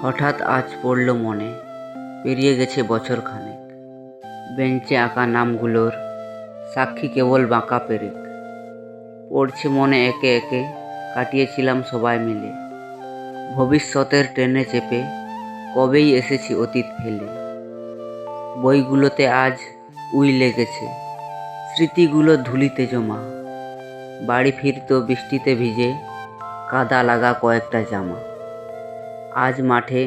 হঠাৎ আজ পড়ল মনে, পেরিয়ে গেছে বছরখানেক। বেঞ্চে আঁকা নামগুলোর সাক্ষী কেবল বাঁকা পেরেক। পড়ছে মনে একে একে, কাটিয়েছিলাম সবাই মিলে। ভবিষ্যতের ট্রেনে চেপে কবেই এসেছি অতীত ফেলে। বইগুলোতে আজ উই লেগেছে, স্মৃতিগুলো ধুলিতে জমা। বাড়ি ফিরতো বৃষ্টিতে ভিজে, কাদা লাগা কয়েকটা জামা। আজ মাঠে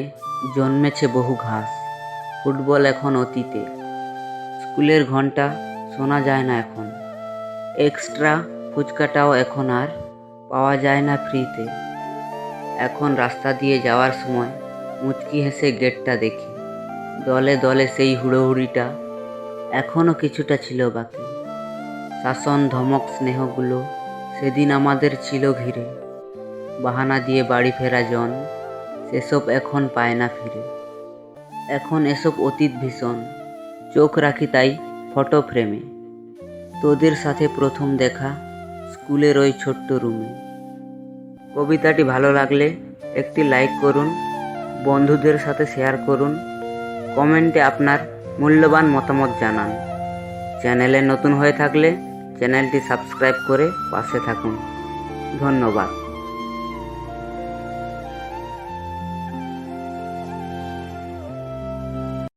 জন্মেছে বহু ঘাস, ফুটবল এখন অতীতে। স্কুলের ঘন্টা শোনা যায় না এখন, এক্সট্রা ফুচকাটাও এখন আর পাওয়া যায় না ফ্রিতে। এখন রাস্তা দিয়ে যাওয়ার সময় মুচকি হেসে গেটটা দেখি। দলে দলে সেই হুড়োহুড়িটা এখনও কিছুটা ছিল বাকি। শাসন ধমক স্নেহগুলো সেদিন আমাদের ছিল ঘিরে। বাহানা দিয়ে বাড়ি ফেরা জন সেসব এখন পায় না ফিরে। এখন এসব অতীত ভীষণ, চোখ রাখি তাই ফটো ফ্রেমে। তোদের সাথে প্রথম দেখা স্কুলের ওই ছোট্ট রুমে। কবিতাটি ভালো লাগলে একটি লাইক করুন, বন্ধুদের সাথে শেয়ার করুন, কমেন্টে আপনার মূল্যবান মতামত জানান। চ্যানেলে নতুন হয়ে থাকলে চ্যানেলটি সাবস্ক্রাইব করে পাশে থাকুন। ধন্যবাদ।